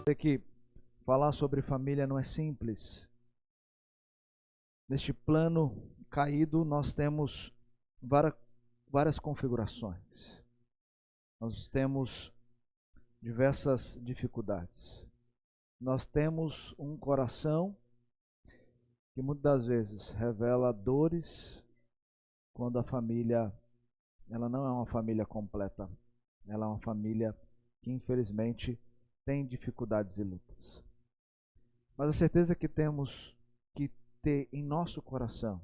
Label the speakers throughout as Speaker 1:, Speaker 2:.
Speaker 1: Sei que falar sobre família não é simples. Neste plano caído, nós temos várias configurações. Nós temos diversas dificuldades. Nós temos um coração que muitas das vezes revela dores quando a família, ela não é uma família completa. Ela é uma família que infelizmente tem dificuldades e lutas. Mas a certeza que temos que ter em nosso coração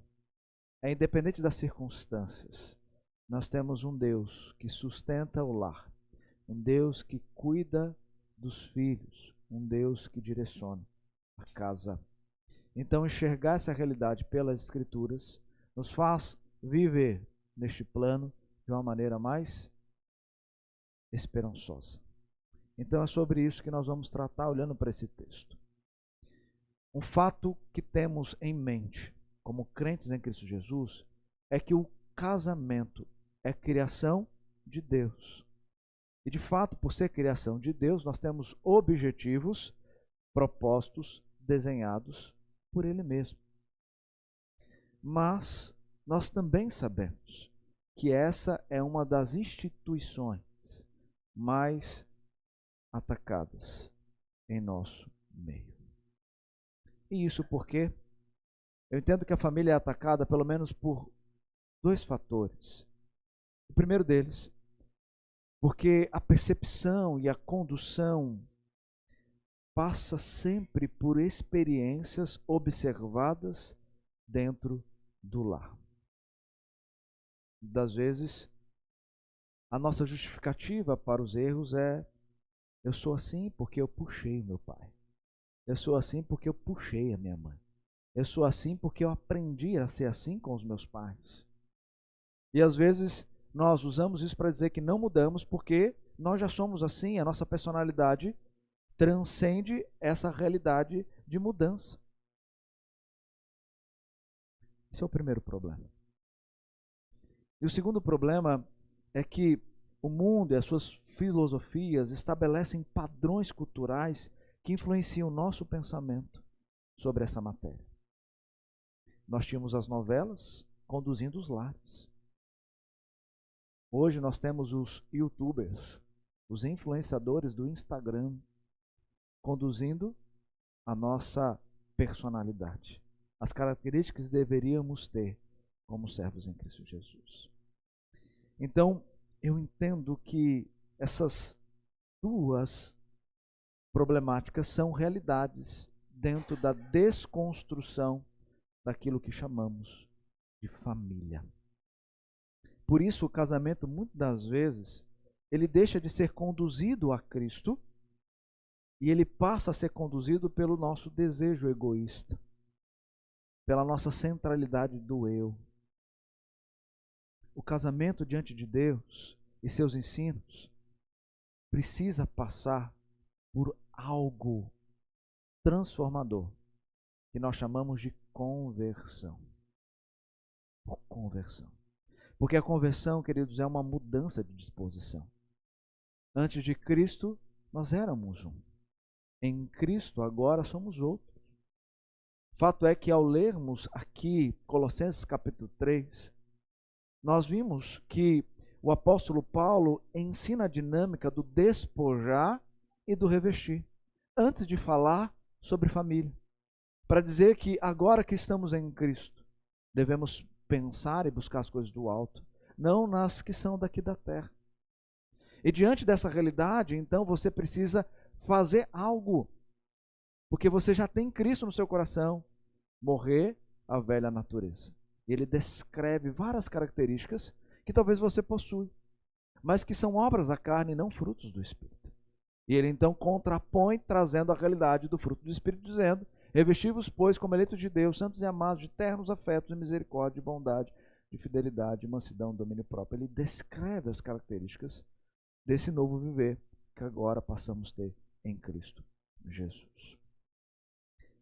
Speaker 1: é, independente das circunstâncias, nós temos um Deus que sustenta o lar, um Deus que cuida dos filhos, um Deus que direciona a casa. Então, enxergar essa realidade pelas Escrituras nos faz viver neste plano de uma maneira mais esperançosa. Então, é sobre isso que nós vamos tratar olhando para esse texto. Um fato que temos em mente, como crentes em Cristo Jesus, é que o casamento é criação de Deus. E de fato, por ser criação de Deus, nós temos objetivos, propostos, desenhados por Ele mesmo. Mas nós também sabemos que essa é uma das instituições mais atacadas em nosso meio. E isso porque eu entendo que a família é atacada pelo menos por dois fatores. O primeiro deles, porque a percepção e a condução passa sempre por experiências observadas dentro do lar. Das vezes, a nossa justificativa para os erros é: eu sou assim porque eu puxei meu pai. Eu sou assim porque eu puxei a minha mãe. Eu sou assim porque eu aprendi a ser assim com os meus pais. E às vezes nós usamos isso para dizer que não mudamos porque nós já somos assim, a nossa personalidade transcende essa realidade de mudança. Esse é o primeiro problema. E o segundo problema é que o mundo e as suas filosofias estabelecem padrões culturais que influenciam o nosso pensamento sobre essa matéria. Nós tínhamos as novelas conduzindo os lares. Hoje nós temos os YouTubers, os influenciadores do Instagram, conduzindo a nossa personalidade, as características que deveríamos ter como servos em Cristo Jesus. Então, eu entendo que essas duas problemáticas são realidades dentro da desconstrução daquilo que chamamos de família. Por isso, o casamento, muitas das vezes, ele deixa de ser conduzido a Cristo e ele passa a ser conduzido pelo nosso desejo egoísta, pela nossa centralidade do eu. O casamento diante de Deus e seus ensinos precisa passar por algo transformador, que nós chamamos de conversão. Conversão. Porque a conversão, queridos, é uma mudança de disposição. Antes de Cristo, nós éramos um. Em Cristo, agora somos outros. Fato é que ao lermos aqui Colossenses capítulo 3, nós vimos que o apóstolo Paulo ensina a dinâmica do despojar e do revestir, antes de falar sobre família, para dizer que agora que estamos em Cristo, devemos pensar e buscar as coisas do alto, não nas que são daqui da terra. E diante dessa realidade, então, você precisa fazer algo, porque você já tem Cristo no seu coração, morrer a velha natureza. E ele descreve várias características que talvez você possui, mas que são obras da carne e não frutos do Espírito. E ele então contrapõe, trazendo a realidade do fruto do Espírito, dizendo: revesti-vos, pois, como eleitos de Deus, santos e amados, de ternos afetos, de misericórdia, de bondade, de fidelidade, de mansidão, de domínio próprio. Ele descreve as características desse novo viver que agora passamos a ter em Cristo Jesus.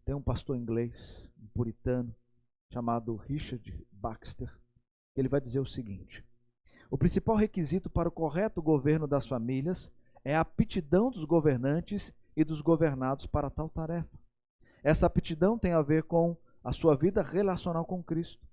Speaker 1: Tem um pastor inglês, um puritano, chamado Richard Baxter, que ele vai dizer o seguinte: O principal requisito para o correto governo das famílias é a aptidão dos governantes e dos governados para tal tarefa. Essa aptidão tem a ver com a sua vida relacional com Cristo.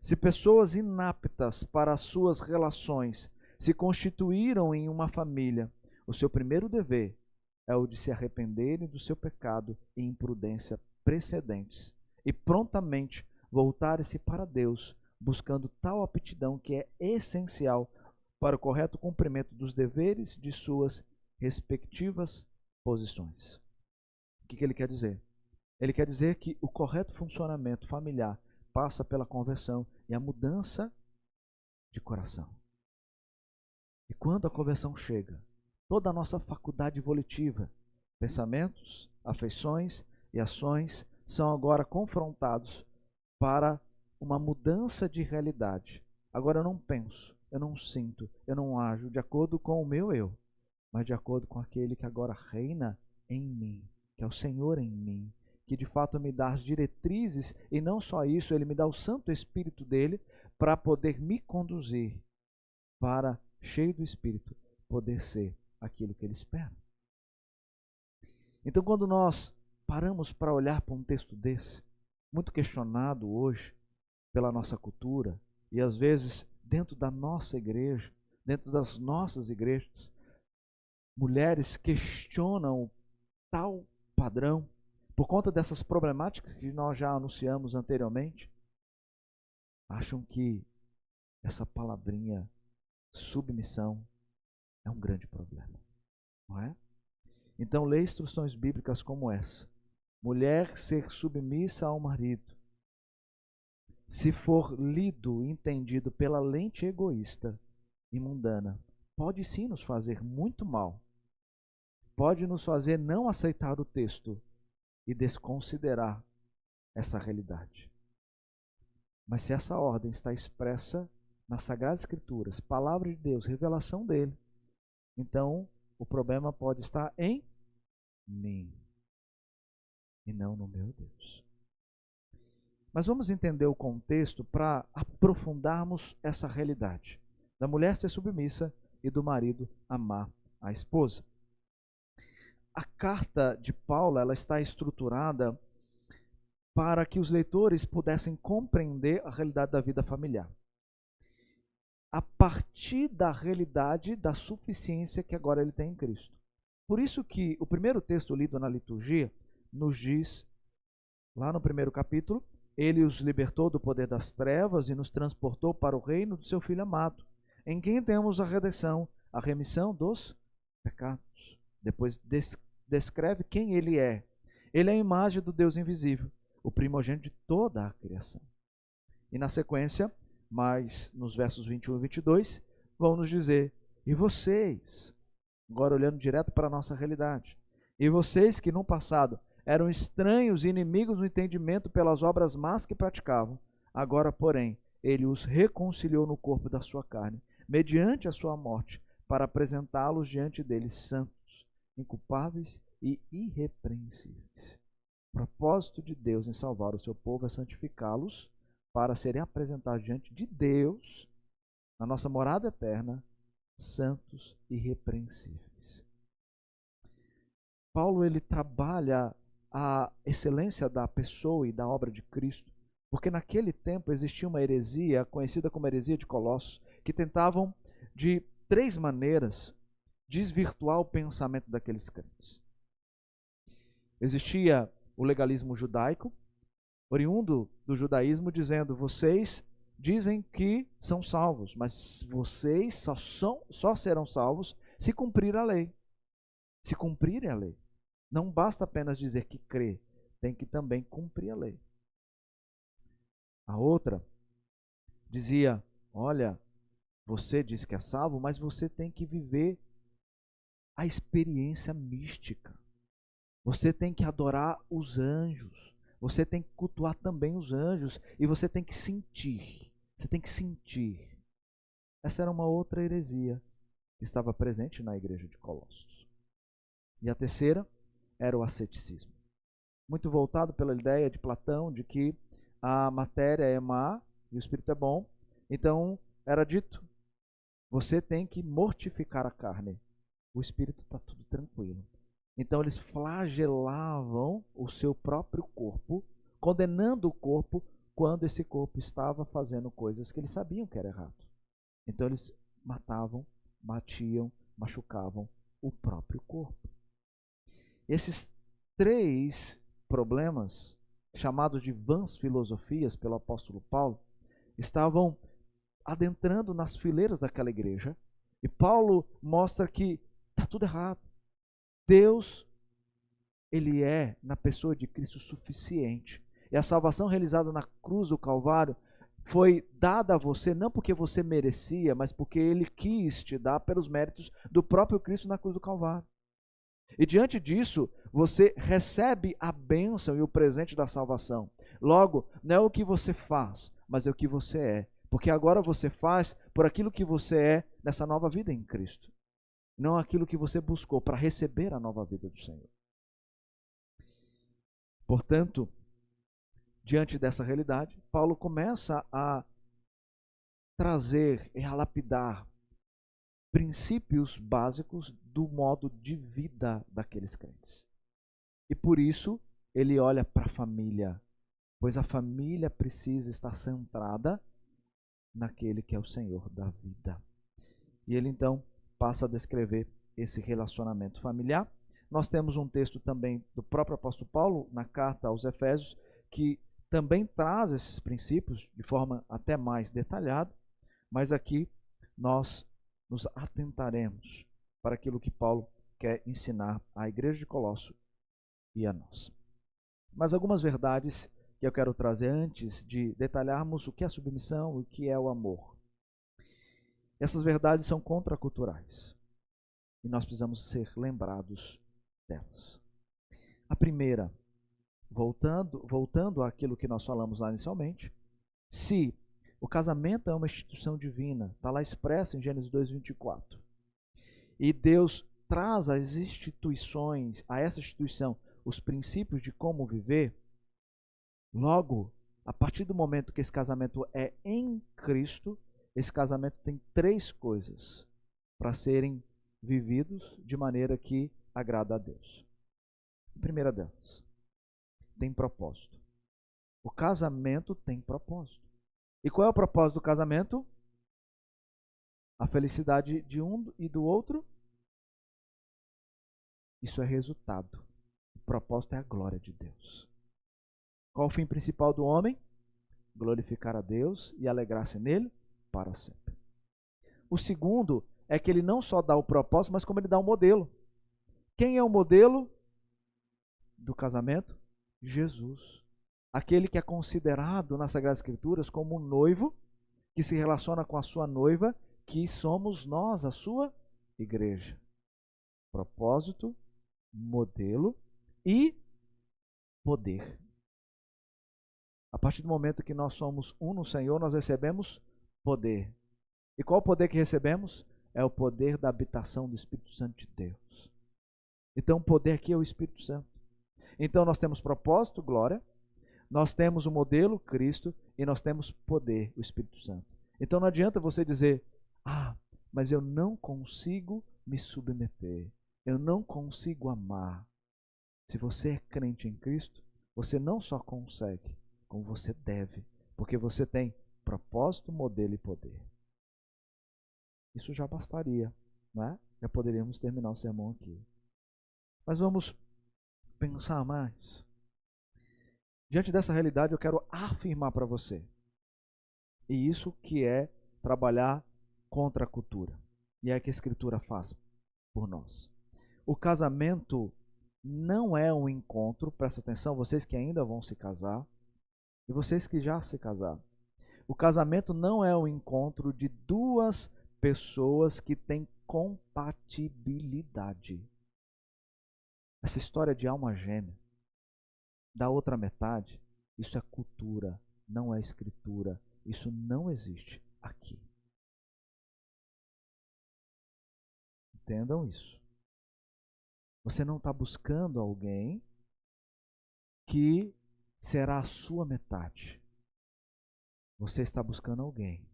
Speaker 1: Se pessoas inaptas para as suas relações se constituíram em uma família, o seu primeiro dever é o de se arrependerem do seu pecado e imprudência precedentes e prontamente voltarem-se para Deus, buscando tal aptidão que é essencial para o correto cumprimento dos deveres de suas respectivas posições. O que ele quer dizer? Ele quer dizer que o correto funcionamento familiar passa pela conversão e a mudança de coração. E quando a conversão chega, toda a nossa faculdade volitiva, pensamentos, afeições e ações são agora confrontados para uma mudança de realidade. Agora eu não penso, eu não sinto, eu não ajo de acordo com o meu eu, mas de acordo com aquele que agora reina em mim, que é o Senhor em mim, que de fato me dá as diretrizes e não só isso, ele me dá o Santo Espírito dele para poder me conduzir para, cheio do Espírito, poder ser aquilo que ele espera. Então, quando nós paramos para olhar para um texto desse, muito questionado hoje pela nossa cultura e às vezes dentro da nossa igreja, dentro das nossas igrejas, mulheres questionam tal padrão por conta dessas problemáticas que nós já anunciamos anteriormente, acham que essa palavrinha submissão é um grande problema, não é? Então, lê instruções bíblicas como essa. Mulher ser submissa ao marido. Se for lido e entendido pela lente egoísta e mundana, pode sim nos fazer muito mal. Pode nos fazer não aceitar o texto e desconsiderar essa realidade. Mas se essa ordem está expressa nas Sagradas Escrituras, palavra de Deus, revelação dele, então o problema pode estar em mim e não no meu Deus. Mas vamos entender o contexto para aprofundarmos essa realidade da mulher ser submissa e do marido amar a esposa. A carta de Paulo, ela está estruturada para que os leitores pudessem compreender a realidade da vida familiar, a partir da realidade da suficiência que agora ele tem em Cristo. Por isso que o primeiro texto lido na liturgia nos diz, lá no primeiro capítulo, ele os libertou do poder das trevas e nos transportou para o reino do seu Filho amado, em quem temos a redenção, a remissão dos pecados. Depois descreve quem ele é. Ele é a imagem do Deus invisível, o primogênito de toda a criação. E na sequência, mais nos versos 21 e 22, vão nos dizer, e vocês, agora olhando direto para a nossa realidade, e vocês que no passado eram estranhos e inimigos do entendimento pelas obras más que praticavam, agora, porém, ele os reconciliou no corpo da sua carne, mediante a sua morte, para apresentá-los diante dele santos, inculpáveis e irrepreensíveis. O propósito de Deus em salvar o seu povo é santificá-los para serem apresentados diante de Deus, na nossa morada eterna, santos e irrepreensíveis. Paulo, ele trabalha a excelência da pessoa e da obra de Cristo, porque naquele tempo existia uma heresia, conhecida como heresia de Colossos, que tentavam de 3 maneiras desvirtuar o pensamento daqueles crentes. Existia o legalismo judaico, oriundo do judaísmo, dizendo, vocês dizem que são salvos, mas vocês só serão salvos se cumprir a lei. Se cumprirem a lei. Não basta apenas dizer que crê, tem que também cumprir a lei. A outra dizia, olha, você diz que é salvo, mas você tem que viver a experiência mística. Você tem que adorar os anjos. Você tem que cultuar também os anjos. E você tem que sentir. Você tem que sentir. Essa era uma outra heresia que estava presente na igreja de Colossos. E a terceira era o asceticismo. Muito voltado pela ideia de Platão de que a matéria é má e o espírito é bom. Então, era dito Você tem que mortificar a carne. O espírito está tudo tranquilo. Então eles flagelavam o seu próprio corpo, condenando o corpo quando esse corpo estava fazendo coisas que eles sabiam que era errado. Então eles matavam, batiam, machucavam o próprio corpo. Esses três problemas, chamados de vãs filosofias pelo apóstolo Paulo, estavam adentrando nas fileiras daquela igreja. E Paulo mostra que está tudo errado. Deus, ele é, na pessoa de Cristo, suficiente. E a salvação realizada na cruz do Calvário foi dada a você não porque você merecia, mas porque ele quis te dar pelos méritos do próprio Cristo na cruz do Calvário. E diante disso, você recebe a bênção e o presente da salvação. Logo, não é o que você faz, mas é o que você é. Porque agora você faz por aquilo que você é nessa nova vida em Cristo. Não aquilo que você buscou para receber a nova vida do Senhor. Portanto, diante dessa realidade, Paulo começa a trazer e a lapidar princípios básicos do modo de vida daqueles crentes. E por isso ele olha para a família, pois a família precisa estar centrada naquele que é o Senhor da vida. E ele então passa a descrever esse relacionamento familiar. Nós temos um texto também do próprio apóstolo Paulo, na carta aos Efésios, que também traz esses princípios de forma até mais detalhada, mas aqui nós nos atentaremos para aquilo que Paulo quer ensinar à igreja de Colosso e a nós. Mas algumas verdades que eu quero trazer antes de detalharmos o que é submissão e o que é o amor. Essas verdades são contraculturais e nós precisamos ser lembrados delas. A primeira, voltando àquilo que nós falamos lá inicialmente, se o casamento é uma instituição divina, está lá expresso em Gênesis 2:24, e Deus traz às instituições, a essa instituição, os princípios de como viver, logo, a partir do momento que esse casamento é em Cristo, esse casamento tem três coisas para serem vividos de maneira que agrada a Deus. A primeira delas, tem propósito. O casamento tem propósito. E qual é o propósito do casamento? A felicidade de um e do outro. Isso é resultado. O propósito é a glória de Deus. Qual o fim principal do homem? Glorificar a Deus e alegrar-se nele para sempre. O segundo é que ele não só dá o propósito, mas como ele dá o modelo. Quem é o modelo do casamento? Jesus. Aquele que é considerado nas Sagradas Escrituras como um noivo que se relaciona com a sua noiva, que somos nós, a sua igreja. Propósito, modelo e poder. A partir do momento que nós somos um no Senhor, nós recebemos poder. E qual o poder que recebemos? É o poder da habitação do Espírito Santo de Deus. Então, o poder aqui é o Espírito Santo. Então, nós temos propósito, glória, nós temos o modelo, Cristo, e nós temos poder, o Espírito Santo. Então, não adianta você dizer, mas eu não consigo me submeter, eu não consigo amar. Se você é crente em Cristo, você não só consegue, como você deve, porque você tem propósito, modelo e poder. Isso já bastaria, né? Já poderíamos terminar o sermão aqui. Mas vamos pensar mais. Diante dessa realidade, eu quero afirmar para você, e isso que é trabalhar contra a cultura, e é o que a Escritura faz por nós. O casamento não é um encontro, presta atenção, vocês que ainda vão se casar, e vocês que já se casaram. O casamento não é um encontro de duas pessoas que têm compatibilidade. Essa história de alma gêmea, da outra metade, isso é cultura, não é escritura. Isso não existe aqui. Entendam isso. Você não está buscando alguém que será a sua metade. Você está buscando alguém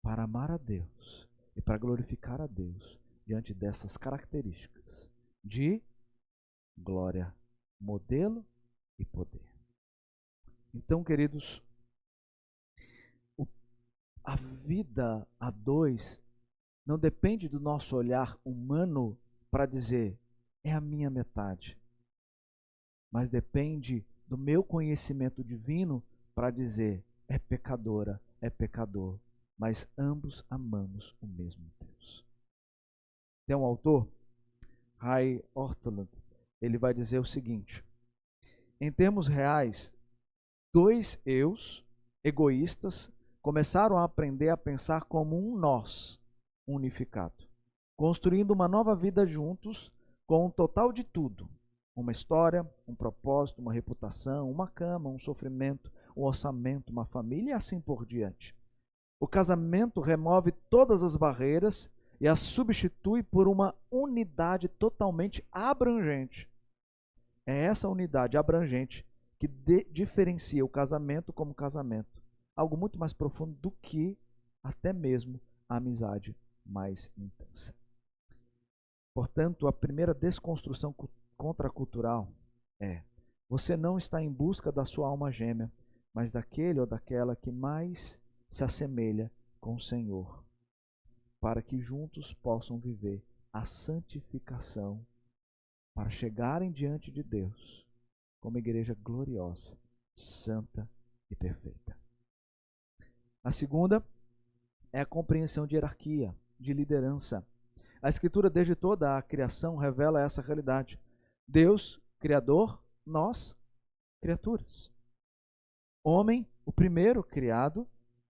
Speaker 1: para amar a Deus e para glorificar a Deus diante dessas características de glória, modelo e poder. Então, queridos, a vida a dois não depende do nosso olhar humano para dizer é a minha metade, mas depende do meu conhecimento divino para dizer é pecadora, é pecador, mas ambos amamos o mesmo Deus. Tem um autor, Ray Ortlund, ele vai dizer o seguinte: em termos reais, dois eus egoístas começaram a aprender a pensar como um nós unificado, construindo uma nova vida juntos com um total de tudo: uma história, um propósito, uma reputação, uma cama, um sofrimento, um orçamento, uma família e assim por diante. O casamento remove todas as barreiras e as substitui por uma unidade totalmente abrangente. É essa unidade abrangente que diferencia o casamento como casamento. Algo muito mais profundo do que até mesmo a amizade mais intensa. Portanto, a primeira desconstrução contracultural é: você não está em busca da sua alma gêmea, mas daquele ou daquela que mais se assemelha com o Senhor, para que juntos possam viver a santificação, para chegarem diante de Deus como igreja gloriosa, santa e perfeita. A segunda é a compreensão de hierarquia, de liderança. A Escritura, desde toda a criação, revela essa realidade. Deus, Criador, nós, criaturas. Homem, o primeiro criado,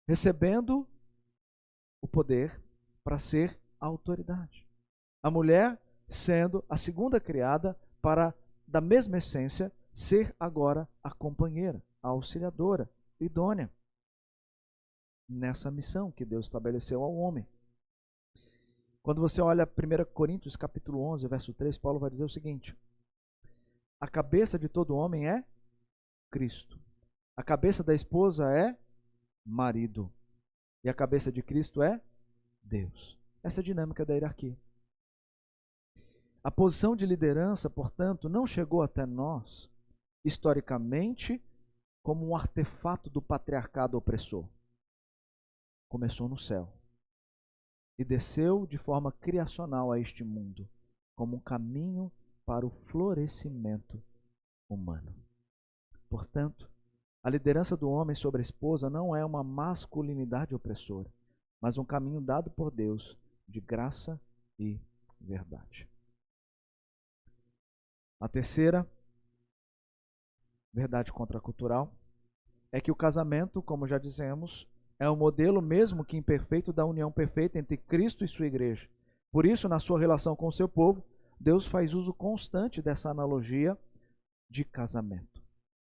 Speaker 1: recebendo o poder para ser a autoridade. A mulher sendo a segunda criada para, da mesma essência, ser agora a companheira, a auxiliadora, idônea nessa missão que Deus estabeleceu ao homem. Quando você olha 1 Coríntios capítulo 11, verso 3, Paulo vai dizer o seguinte: a cabeça de todo homem é Cristo. A cabeça da esposa é marido. E a cabeça de Cristo é Deus. Essa é a dinâmica da hierarquia. A posição de liderança, portanto, não chegou até nós, historicamente, como um artefato do patriarcado opressor. Começou no céu e desceu de forma criacional a este mundo, como um caminho para o florescimento humano. Portanto, a liderança do homem sobre a esposa não é uma masculinidade opressora, mas um caminho dado por Deus de graça e verdade. A terceira verdade contracultural é que o casamento, como já dizemos, é um modelo, mesmo que imperfeito, da união perfeita entre Cristo e sua igreja. Por isso, na sua relação com o seu povo, Deus faz uso constante dessa analogia de casamento.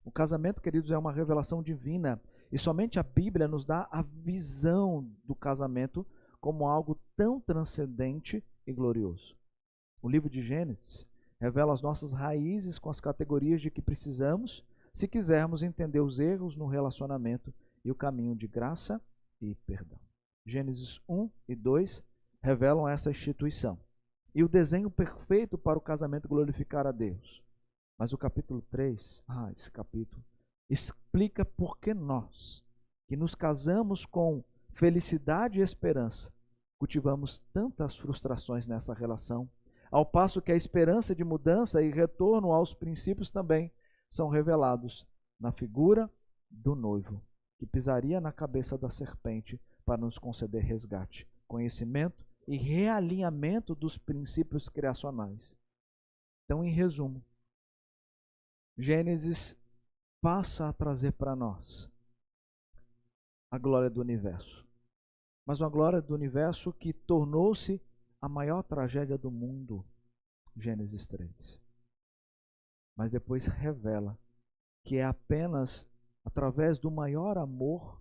Speaker 1: O casamento, queridos, é uma revelação divina e somente a Bíblia nos dá a visão do casamento como algo tão transcendente e glorioso. O livro de Gênesis revela as nossas raízes com as categorias de que precisamos se quisermos entender os erros no relacionamento e o caminho de graça e perdão. Gênesis 1 e 2 revelam essa instituição e o desenho perfeito para o casamento glorificar a Deus. Mas o capítulo 3, esse capítulo, explica por que nós, que nos casamos com felicidade e esperança, cultivamos tantas frustrações nessa relação, ao passo que a esperança de mudança e retorno aos princípios também são revelados na figura do noivo, que pisaria na cabeça da serpente para nos conceder resgate, conhecimento e realinhamento dos princípios criacionais. Então, em resumo, Gênesis passa a trazer para nós a glória do universo, mas uma glória do universo que tornou-se a maior tragédia do mundo, Gênesis 3. Mas depois revela que é apenas através do maior amor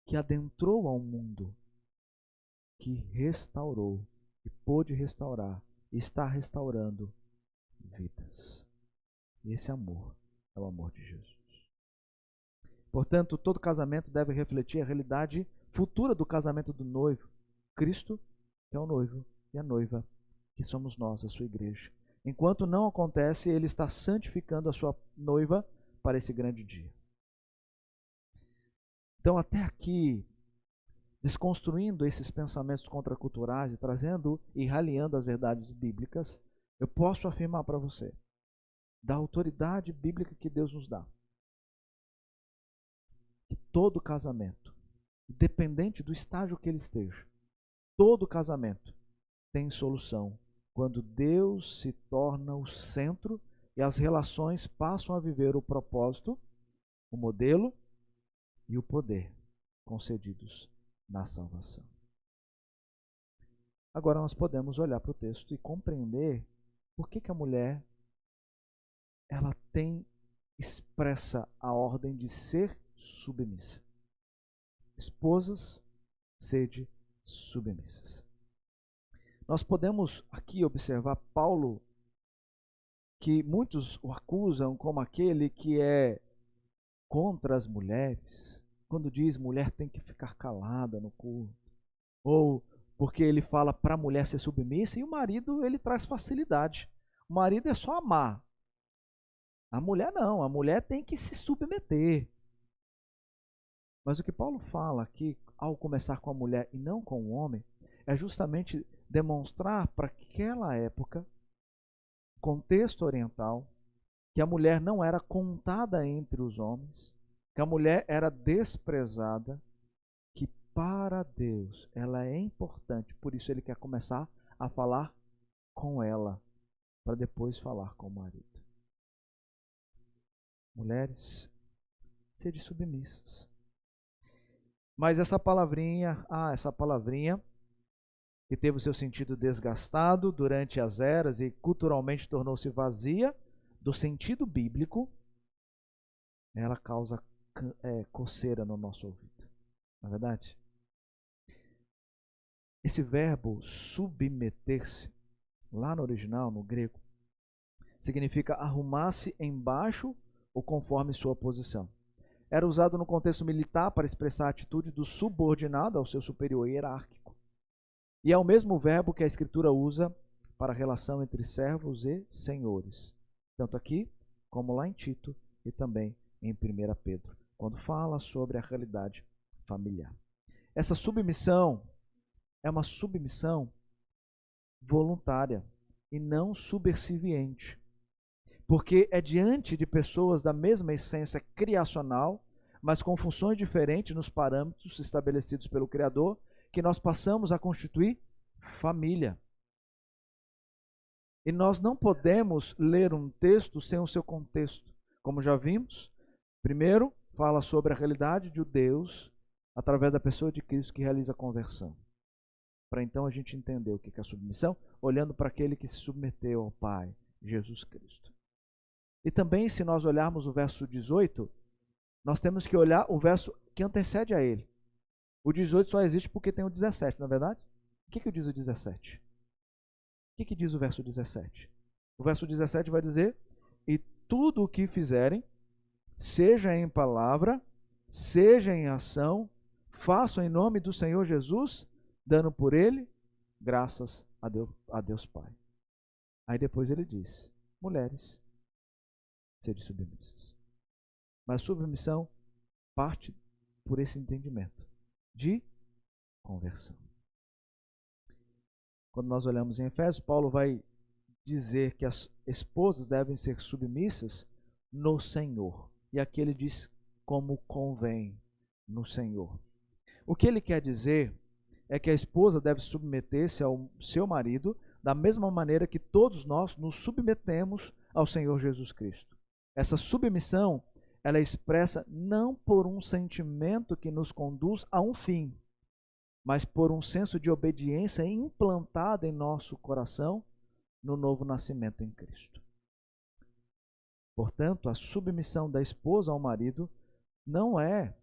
Speaker 1: que adentrou ao mundo, que restaurou e pôde restaurar e está restaurando vidas. E esse amor é o amor de Jesus. Portanto, todo casamento deve refletir a realidade futura do casamento do noivo. Cristo, que é o noivo, e a noiva, que somos nós, a sua igreja. Enquanto não acontece, ele está santificando a sua noiva para esse grande dia. Então, até aqui, desconstruindo esses pensamentos contraculturais e trazendo e raliando as verdades bíblicas, eu posso afirmar para você, da autoridade bíblica que Deus nos dá, que todo casamento, independente do estágio que ele esteja, todo casamento tem solução quando Deus se torna o centro e as relações passam a viver o propósito, o modelo e o poder concedidos na salvação. Agora nós podemos olhar para o texto e compreender por que a mulher ela expressa a ordem de ser submissa. Esposas, sede submissas. Nós podemos aqui observar Paulo, que muitos o acusam como aquele que é contra as mulheres, quando diz mulher tem que ficar calada no culto, ou porque ele fala para a mulher ser submissa, e o marido ele traz facilidade. O marido é só amar. A mulher não, a mulher tem que se submeter. Mas o que Paulo fala aqui, ao começar com a mulher e não com o homem, é justamente demonstrar para aquela época, contexto oriental, que a mulher não era contada entre os homens, que a mulher era desprezada, que para Deus ela é importante, por isso ele quer começar a falar com ela, para depois falar com o marido. Mulheres, sede submissas. Mas essa palavrinha que teve o seu sentido desgastado durante as eras e culturalmente tornou-se vazia do sentido bíblico, ela causa coceira no nosso ouvido. Não é verdade? Esse verbo submeter-se, lá no original, no grego, significa arrumar-se embaixo ou conforme sua posição. Era usado no contexto militar para expressar a atitude do subordinado ao seu superior hierárquico. E é o mesmo verbo que a Escritura usa para a relação entre servos e senhores, tanto aqui como lá em Tito e também em 1 Pedro, quando fala sobre a realidade familiar. Essa submissão é uma submissão voluntária e não subserviente, porque é diante de pessoas da mesma essência criacional, mas com funções diferentes nos parâmetros estabelecidos pelo Criador, que nós passamos a constituir família. E nós não podemos ler um texto sem o seu contexto. Como já vimos, primeiro fala sobre a realidade de Deus através da pessoa de Cristo que realiza a conversão. Para então a gente entender o que é a submissão, olhando para aquele que se submeteu ao Pai, Jesus Cristo. E também, se nós olharmos o verso 18, nós temos que olhar o verso que antecede a ele. O 18 só existe porque tem o 17, não é verdade? O que diz o 17? O que diz o verso 17? O verso 17 vai dizer: e tudo o que fizerem, seja em palavra, seja em ação, façam em nome do Senhor Jesus, dando por ele graças a Deus Pai. Aí depois ele diz: mulheres, sede submissas. Mas submissão parte por esse entendimento de conversão. Quando nós olhamos em Efésios, Paulo vai dizer que as esposas devem ser submissas no Senhor. E aqui ele diz como convém no Senhor. O que ele quer dizer é que a esposa deve submeter-se ao seu marido da mesma maneira que todos nós nos submetemos ao Senhor Jesus Cristo. Essa submissão, ela é expressa não por um sentimento que nos conduz a um fim, mas por um senso de obediência implantado em nosso coração no novo nascimento em Cristo. Portanto, a submissão da esposa ao marido não é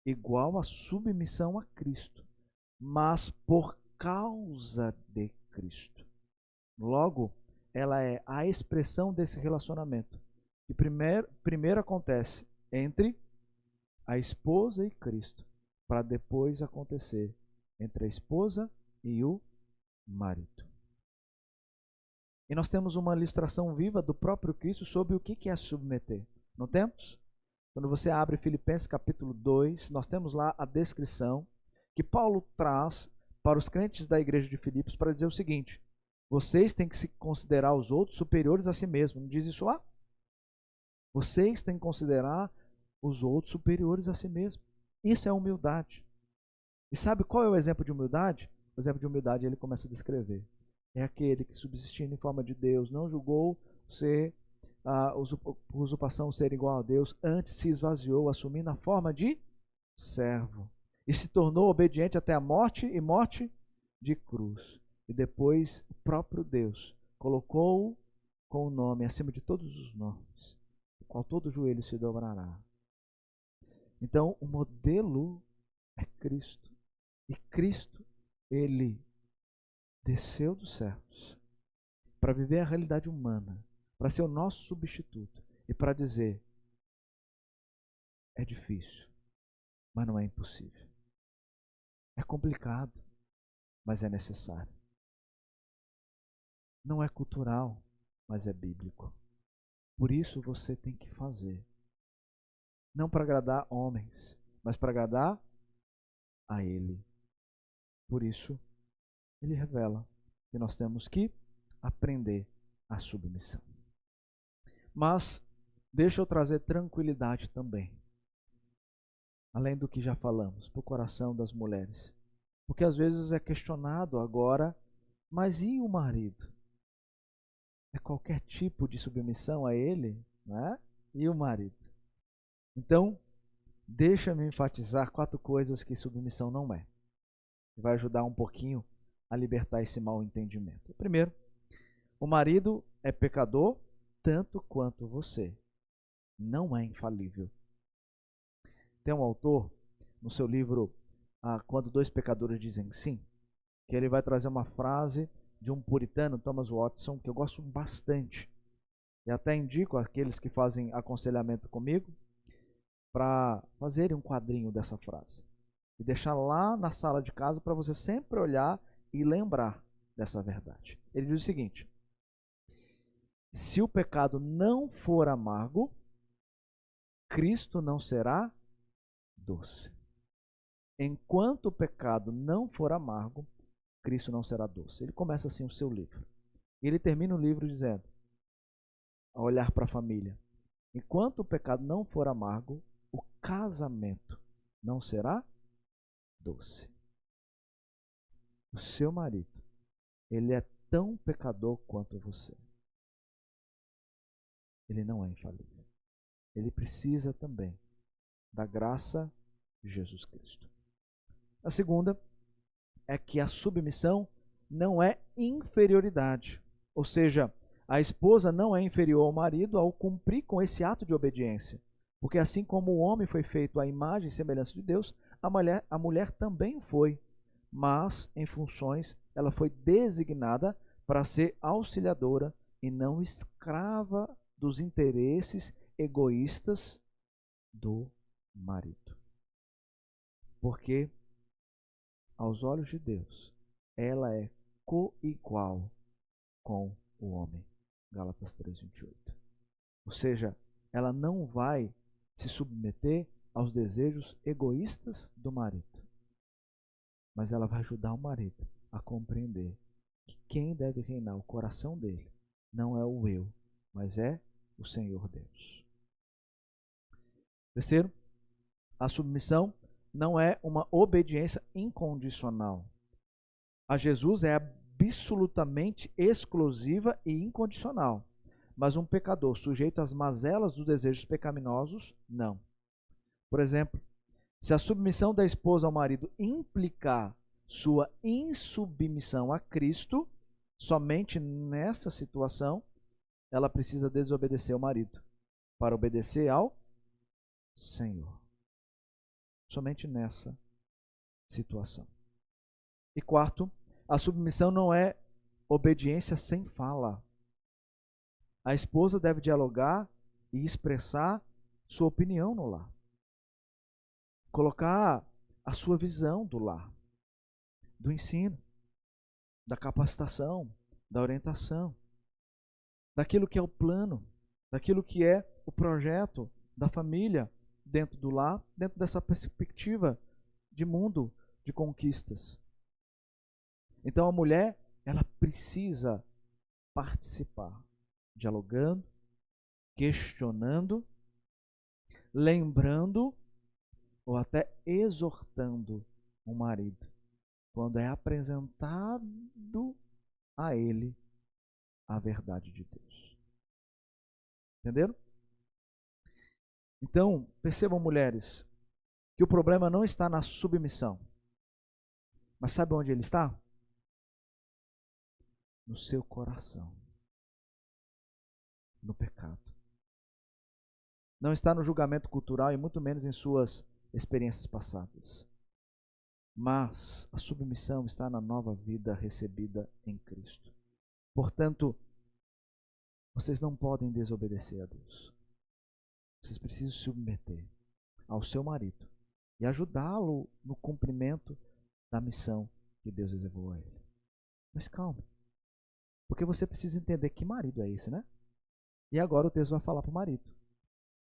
Speaker 1: igual à submissão a Cristo, mas por causa de Cristo. Logo, ela é a expressão desse relacionamento, que primeiro acontece entre a esposa e Cristo, para depois acontecer entre a esposa e o marido. E nós temos uma ilustração viva do próprio Cristo sobre o que é submeter. Não temos? Quando você abre Filipenses capítulo 2, nós temos lá a descrição que Paulo traz para os crentes da igreja de Filipos para dizer o seguinte: vocês têm que se considerar os outros superiores a si mesmos. Não diz isso lá? Vocês têm que considerar os outros superiores a si mesmos. Isso é humildade. E sabe qual é o exemplo de humildade? O exemplo de humildade ele começa a descrever. É aquele que, subsistindo em forma de Deus, não julgou ser usurpação ser igual a Deus, antes se esvaziou, assumindo a forma de servo. E se tornou obediente até a morte e morte de cruz. E depois o próprio Deus colocou-o com o nome acima de todos os nomes, o qual todo joelho se dobrará. Então o modelo é Cristo. E Cristo, ele desceu dos céus para viver a realidade humana, para ser o nosso substituto e para dizer: é difícil, mas não é impossível. É complicado, mas é necessário. Não é cultural, mas é bíblico. Por isso você tem que fazer. Não para agradar homens, mas para agradar a Ele. Por isso, Ele revela que nós temos que aprender a submissão. Mas deixa eu trazer tranquilidade também, além do que já falamos, para o coração das mulheres. Porque às vezes é questionado agora, mas e o marido? É qualquer tipo de submissão a ele, né? E o marido? Então, deixa-me enfatizar 4 coisas que submissão não é. Vai ajudar um pouquinho a libertar esse mau entendimento. Primeiro, o marido é pecador tanto quanto você. Não é infalível. Tem um autor, no seu livro Quando Dois Pecadores Dizem Sim, que ele vai trazer uma frase de um puritano, Thomas Watson, que eu gosto bastante. E até indico àqueles que fazem aconselhamento comigo para fazerem um quadrinho dessa frase. E deixar lá na sala de casa para você sempre olhar e lembrar dessa verdade. Ele diz o seguinte: se o pecado não for amargo, Cristo não será doce. Enquanto o pecado não for amargo, Cristo não será doce. Ele começa assim o seu livro. E ele termina o livro dizendo, a olhar para a família: enquanto o pecado não for amargo, o casamento não será doce. O seu marido, ele é tão pecador quanto você. Ele não é infalível. Ele precisa também da graça de Jesus Cristo. A segunda é que a submissão não é inferioridade. Ou seja, a esposa não é inferior ao marido ao cumprir com esse ato de obediência. Porque assim como o homem foi feito à imagem e semelhança de Deus, a mulher também foi. Mas, em funções, ela foi designada para ser auxiliadora e não escrava dos interesses egoístas do marido. Porque, aos olhos de Deus, ela é coigual com o homem. Gálatas 3:28. Ou seja, ela não vai se submeter aos desejos egoístas do marido. Mas ela vai ajudar o marido a compreender que quem deve reinar o coração dele não é o eu, mas é o Senhor Deus. Terceiro, a submissão não é uma obediência incondicional. A Jesus é absolutamente exclusiva e incondicional. Mas um pecador sujeito às mazelas dos desejos pecaminosos, não. Por exemplo, se a submissão da esposa ao marido implicar sua insubmissão a Cristo, somente nessa situação ela precisa desobedecer ao marido para obedecer ao Senhor. Somente nessa situação. E quarto, a submissão não é obediência sem fala. A esposa deve dialogar e expressar sua opinião no lar. Colocar a sua visão do lar, do ensino. da capacitação, da orientação, daquilo que é o plano, daquilo que é o projeto da família dentro do lar, dentro dessa perspectiva de mundo, de conquistas. Então a mulher, ela precisa participar, dialogando, questionando, lembrando ou até exortando o marido, quando é apresentado a ele a verdade de Deus. Entenderam? Então, percebam, mulheres, que o problema não está na submissão. Mas sabe onde ele está? No seu coração. No pecado. Não está no julgamento cultural e muito menos em suas experiências passadas. Mas a submissão está na nova vida recebida em Cristo. Portanto, vocês não podem desobedecer a Deus. Vocês precisam se submeter ao seu marido e ajudá-lo no cumprimento da missão que Deus reservou a ele. Mas calma, porque você precisa entender que marido é esse, né? E agora o texto vai falar para o marido.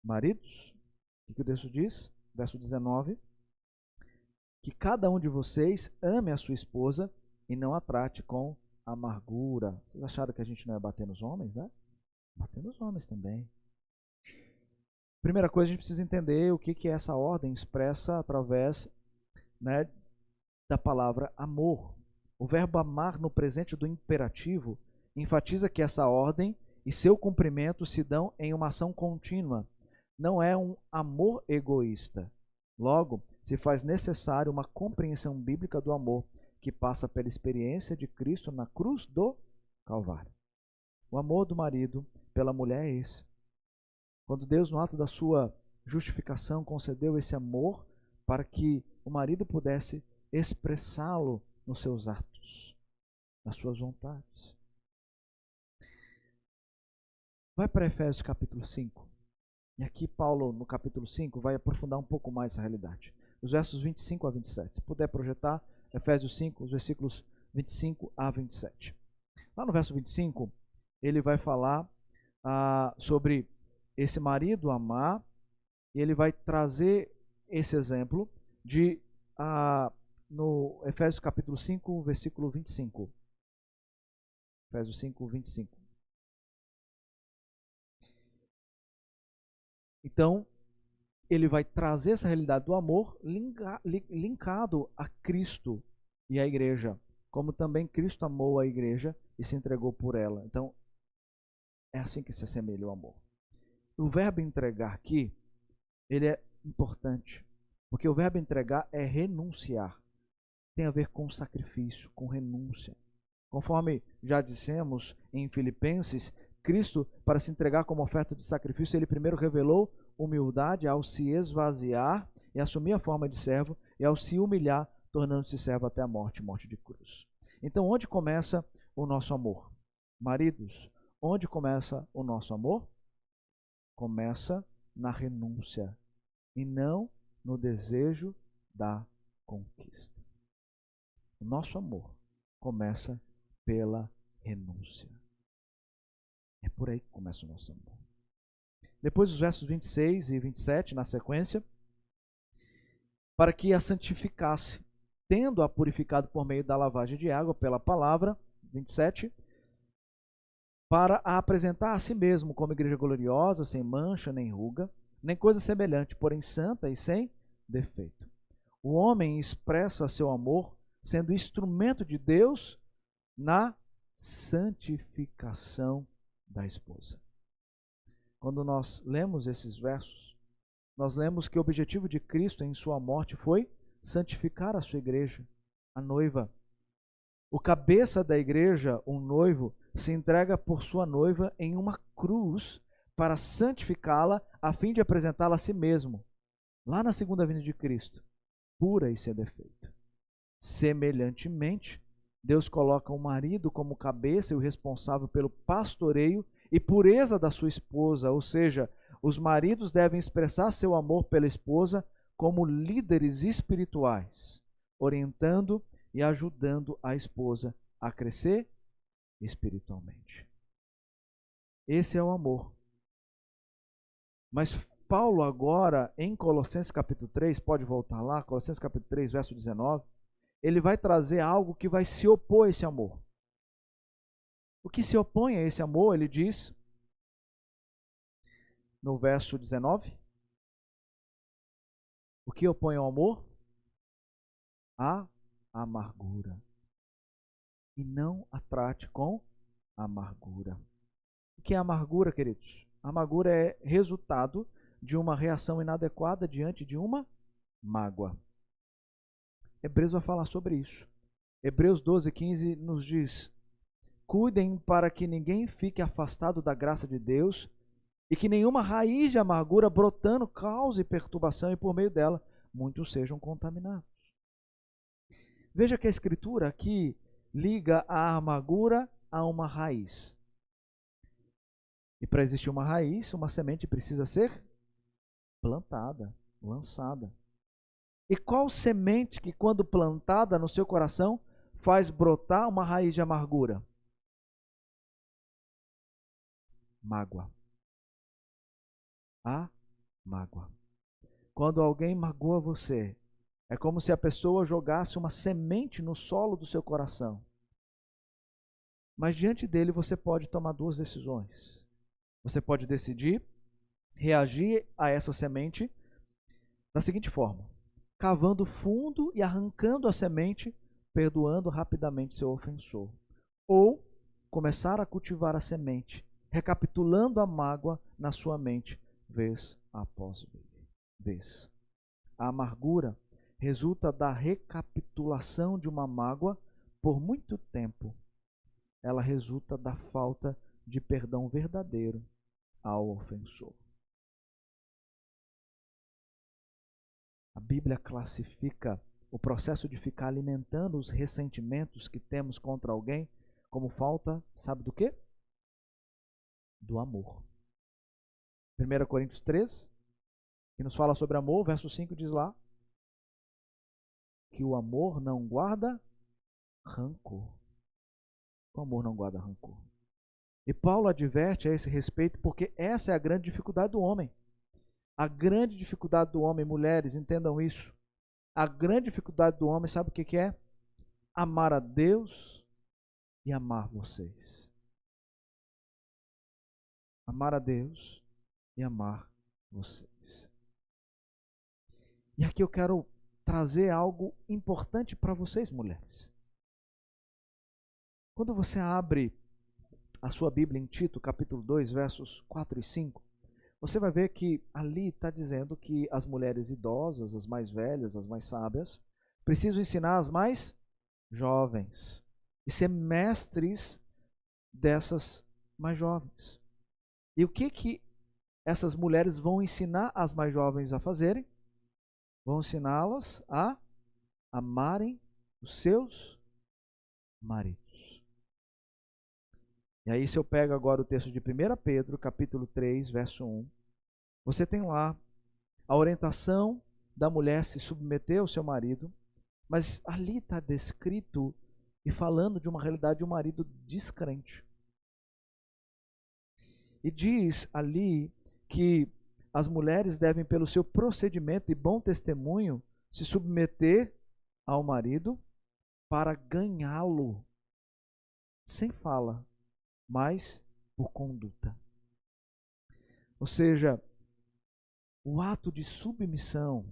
Speaker 1: Maridos, o que o texto diz? Verso 19. Que cada um de vocês ame a sua esposa e não a trate com amargura. Vocês acharam que a gente não ia bater nos homens, né? Bater nos homens também. Primeira coisa, a gente precisa entender o que é essa ordem expressa através, né, da palavra amor. O verbo amar no presente do imperativo enfatiza que essa ordem e seu cumprimento se dão em uma ação contínua. Não é um amor egoísta. Logo, se faz necessário uma compreensão bíblica do amor que passa pela experiência de Cristo na cruz do Calvário. O amor do marido pela mulher é esse. Quando Deus, no ato da sua justificação, concedeu esse amor para que o marido pudesse expressá-lo nos seus atos, nas suas vontades. Vai para Efésios capítulo 5. E aqui Paulo, no capítulo 5, vai aprofundar um pouco mais essa realidade. Os versos 25 a 27. Se puder projetar, Efésios 5, os versículos 25 a 27. Lá no verso 25, ele vai falar sobre esse marido amar, e ele vai trazer esse exemplo de no Efésios capítulo 5, versículo 25. Efésios 5, 25. Então, ele vai trazer essa realidade do amor linkado a Cristo e a igreja, como também Cristo amou a igreja e se entregou por ela. Então, é assim que se assemelha o amor. O verbo entregar aqui, ele é importante, porque o verbo entregar é renunciar. Tem a ver com sacrifício, com renúncia. Conforme já dissemos em Filipenses, Cristo, para se entregar como oferta de sacrifício, ele primeiro revelou humildade ao se esvaziar e assumir a forma de servo, e ao se humilhar, tornando-se servo até a morte, morte de cruz. Então, onde começa o nosso amor? Maridos, onde começa o nosso amor? Começa na renúncia e não no desejo da conquista. O nosso amor começa pela renúncia. É por aí que começa o nosso amor. Depois os versos 26 e 27, na sequência, para que a santificasse, tendo-a purificado por meio da lavagem de água pela palavra, 27, para a apresentar a si mesmo como igreja gloriosa, sem mancha, nem ruga, nem coisa semelhante, porém santa e sem defeito. O homem expressa seu amor sendo instrumento de Deus na santificação da esposa. Quando nós lemos esses versos, nós lemos que o objetivo de Cristo em sua morte foi santificar a sua igreja, a noiva. O cabeça da igreja, o noivo, se entrega por sua noiva em uma cruz para santificá-la, a fim de apresentá-la a si mesmo, lá na segunda vinda de Cristo, pura e sem defeito. Semelhantemente, Deus coloca o marido como cabeça e o responsável pelo pastoreio e pureza da sua esposa, ou seja, os maridos devem expressar seu amor pela esposa como líderes espirituais, orientando e ajudando a esposa a crescer espiritualmente. Esse é o amor. Mas Paulo agora, em Colossenses capítulo 3, pode voltar lá, Colossenses capítulo 3, verso 19, ele vai trazer algo que vai se opor a esse amor. O que se opõe a esse amor, ele diz, no verso 19, o que opõe ao amor? A amargura. E não a trate com amargura. O que é amargura, queridos? Amargura é resultado de uma reação inadequada diante de uma mágoa. Hebreus vai falar sobre isso. Hebreus 12:15 nos diz: cuidem para que ninguém fique afastado da graça de Deus e que nenhuma raiz de amargura brotando cause perturbação e por meio dela muitos sejam contaminados. Veja que a Escritura aqui liga a amargura a uma raiz. E para existir uma raiz, uma semente precisa ser plantada, lançada. E qual semente que, quando plantada no seu coração, faz brotar uma raiz de amargura? Mágoa. A mágoa. Quando alguém magoa você, é como se a pessoa jogasse uma semente no solo do seu coração. Mas diante dele você pode tomar duas decisões. Você pode decidir reagir a essa semente da seguinte forma: cavando fundo e arrancando a semente, perdoando rapidamente seu ofensor. Ou começar a cultivar a semente, recapitulando a mágoa na sua mente, vez após vez. A amargura resulta da recapitulação de uma mágoa por muito tempo. Ela resulta da falta de perdão verdadeiro ao ofensor. A Bíblia classifica o processo de ficar alimentando os ressentimentos que temos contra alguém como falta, sabe do quê? Do amor. 1 Coríntios 3, que nos fala sobre amor, verso 5 diz lá que o amor não guarda rancor. O amor não guarda rancor. E Paulo adverte a esse respeito porque essa é a grande dificuldade do homem. A grande dificuldade do homem, mulheres, entendam isso. A grande dificuldade do homem, sabe o que é? Amar a Deus e amar vocês. Amar a Deus e amar vocês. E aqui eu quero trazer algo importante para vocês, mulheres. Quando você abre a sua Bíblia em Tito, capítulo 2, versos 4 e 5, você vai ver que ali está dizendo que as mulheres idosas, as mais velhas, as mais sábias, precisam ensinar as mais jovens e ser mestres dessas mais jovens. E o que essas mulheres vão ensinar as mais jovens a fazerem? Vão ensiná-las a amarem os seus maridos. E aí, se eu pego agora o texto de 1 Pedro, capítulo 3, verso 1, você tem lá a orientação da mulher se submeter ao seu marido, mas ali está descrito e falando de uma realidade de um marido descrente. E diz ali que as mulheres devem, pelo seu procedimento e bom testemunho, se submeter ao marido para ganhá-lo, sem fala, mas por conduta. Ou seja, o ato de submissão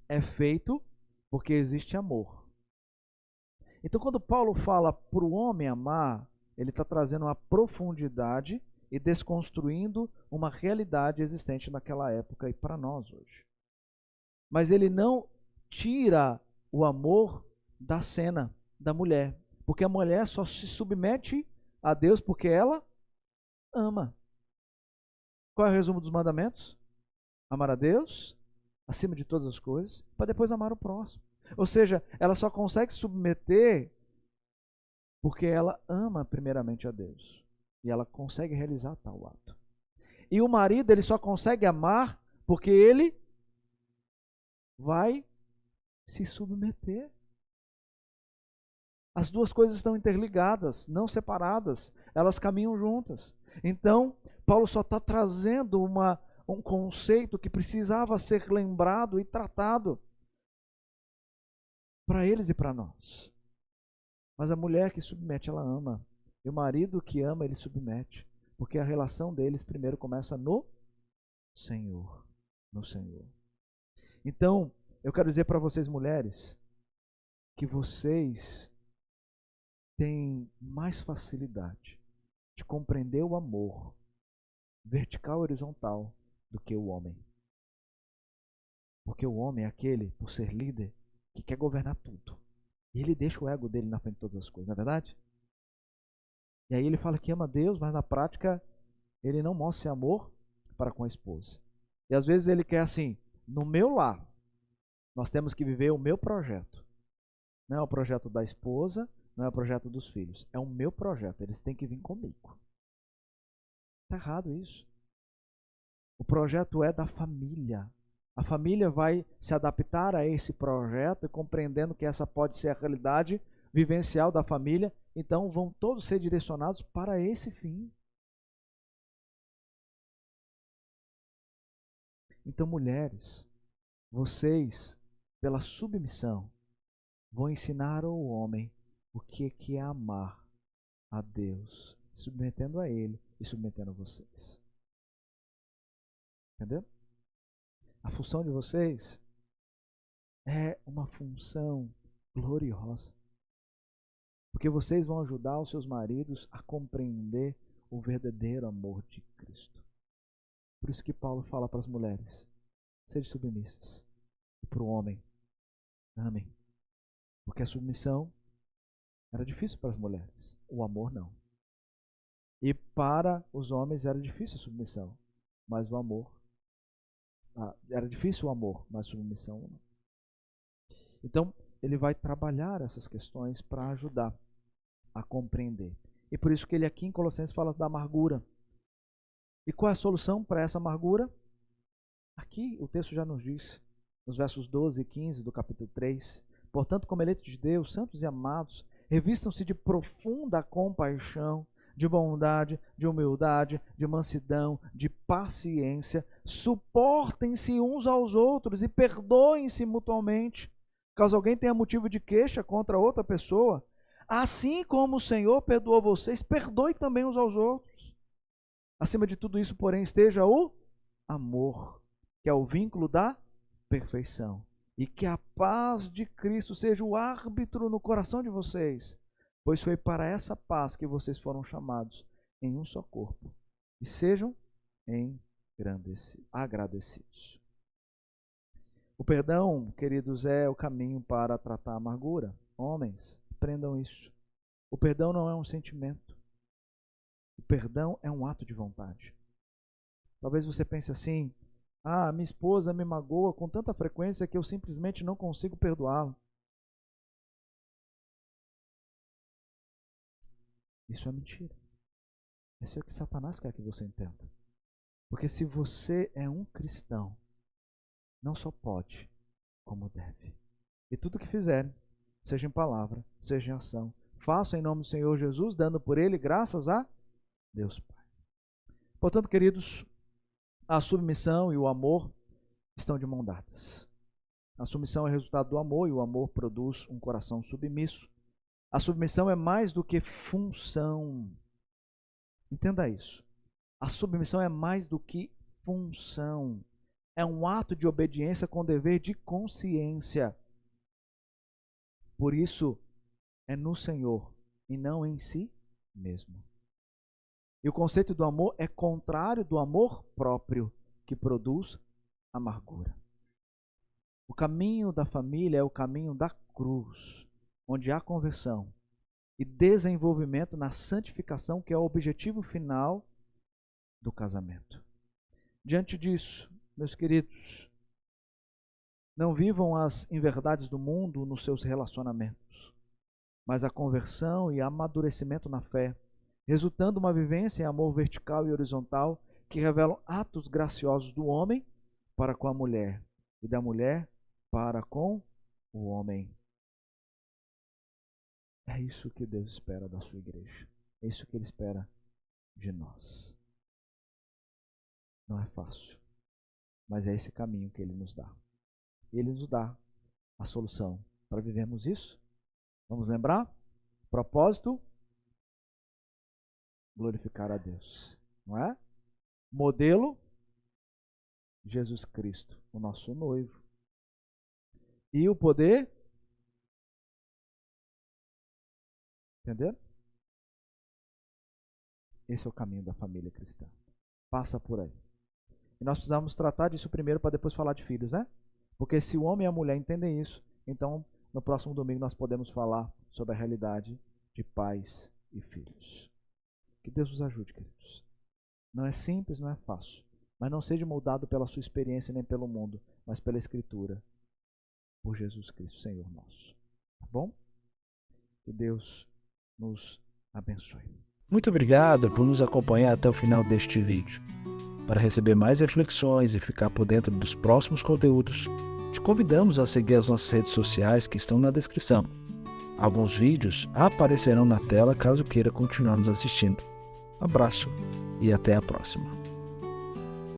Speaker 1: é feito porque existe amor. Então, quando Paulo fala para o homem amar, ele está trazendo uma profundidade e desconstruindo uma realidade existente naquela época e para nós hoje. Mas ele não tira o amor da cena da mulher, porque a mulher só se submete a Deus porque ela ama. Qual é o resumo dos mandamentos? Amar a Deus acima de todas as coisas, para depois amar o próximo. Ou seja, ela só consegue se submeter porque ela ama primeiramente a Deus. E ela consegue realizar tal ato. E o marido, ele só consegue amar porque ele vai se submeter. As duas coisas estão interligadas, não separadas, elas caminham juntas. Então, Paulo só está trazendo um conceito que precisava ser lembrado e tratado para eles e para nós. Mas a mulher que submete, ela ama. E o marido que ama, ele submete. Porque a relação deles primeiro começa no Senhor. No Senhor. Então, eu quero dizer para vocês, mulheres, que vocês têm mais facilidade de compreender o amor vertical e horizontal do que o homem. Porque o homem é aquele, por ser líder, que quer governar tudo. E ele deixa o ego dele na frente de todas as coisas, não é verdade? E aí ele fala que ama Deus, mas na prática ele não mostra esse amor para com a esposa. E às vezes ele quer assim, no meu lar, nós temos que viver o meu projeto. Não é o projeto da esposa, não é o projeto dos filhos. É o meu projeto, eles têm que vir comigo. Está errado isso. O projeto é da família. A família vai se adaptar a esse projeto e compreendendo que essa pode ser a realidade vivencial da família, então vão todos ser direcionados para esse fim. Então, mulheres, vocês, pela submissão, vão ensinar ao homem o que é amar a Deus, submetendo a Ele e submetendo a vocês. Entendeu? A função de vocês é uma função gloriosa. Porque vocês vão ajudar os seus maridos a compreender o verdadeiro amor de Cristo. Por isso que Paulo fala para as mulheres, sejam submissas. E para o homem, amem. Porque a submissão era difícil para as mulheres, o amor não. E para os homens era difícil a submissão, mas o amor... era difícil o amor, mas a submissão não. Então, ele vai trabalhar essas questões para ajudar a compreender. E por isso que ele aqui em Colossenses fala da amargura. E qual é a solução para essa amargura? Aqui o texto já nos diz, nos versos 12 e 15 do capítulo 3, portanto, como eleitos de Deus, santos e amados, revistam-se de profunda compaixão, de bondade, de humildade, de mansidão, de paciência, suportem-se uns aos outros e perdoem-se mutuamente. Caso alguém tenha motivo de queixa contra outra pessoa, assim como o Senhor perdoou vocês, perdoe também uns aos outros. Acima de tudo isso, porém, esteja o amor, que é o vínculo da perfeição. E que a paz de Cristo seja o árbitro no coração de vocês, pois foi para essa paz que vocês foram chamados em um só corpo. E sejam agradecidos. O perdão, queridos, é o caminho para tratar a amargura. Homens, aprendam isso. O perdão não é um sentimento. O perdão é um ato de vontade. Talvez você pense assim, minha esposa me magoa com tanta frequência que eu simplesmente não consigo perdoá-la. Isso é mentira. Isso é o que Satanás quer que você entenda. Porque se você é um cristão, não só pode, como deve. E tudo que fizerem, seja em palavra, seja em ação, façam em nome do Senhor Jesus, dando por Ele graças a Deus Pai. Portanto, queridos, a submissão e o amor estão de mão dadas. A submissão é resultado do amor e o amor produz um coração submisso. A submissão é mais do que função. Entenda isso. A submissão é mais do que função. É um ato de obediência com dever de consciência. Por isso, é no Senhor e não em si mesmo. E o conceito do amor é contrário do amor próprio, que produz amargura. O caminho da família é o caminho da cruz, onde há conversão e desenvolvimento na santificação, que é o objetivo final do casamento. Diante disso, meus queridos, não vivam as inverdades do mundo nos seus relacionamentos, mas a conversão e amadurecimento na fé, resultando uma vivência em amor vertical e horizontal que revelam atos graciosos do homem para com a mulher e da mulher para com o homem. É isso que Deus espera da sua igreja. É isso que Ele espera de nós. Não é fácil, mas é esse caminho que Ele nos dá. Ele nos dá a solução para vivermos isso. Vamos lembrar? Propósito: glorificar a Deus. Não é? Modelo: Jesus Cristo, o nosso noivo. E o poder? Entenderam? Esse é o caminho da família cristã. Passa por aí. E nós precisamos tratar disso primeiro para depois falar de filhos, né? Porque se o homem e a mulher entendem isso, então no próximo domingo nós podemos falar sobre a realidade de pais e filhos. Que Deus nos ajude, queridos. Não é simples, não é fácil. Mas não seja moldado pela sua experiência nem pelo mundo, mas pela Escritura, por Jesus Cristo, Senhor nosso. Tá bom? Que Deus nos abençoe.
Speaker 2: Muito obrigado por nos acompanhar até o final deste vídeo. Para receber mais reflexões e ficar por dentro dos próximos conteúdos, te convidamos a seguir as nossas redes sociais que estão na descrição. Alguns vídeos aparecerão na tela caso queira continuar nos assistindo. Abraço e até a próxima.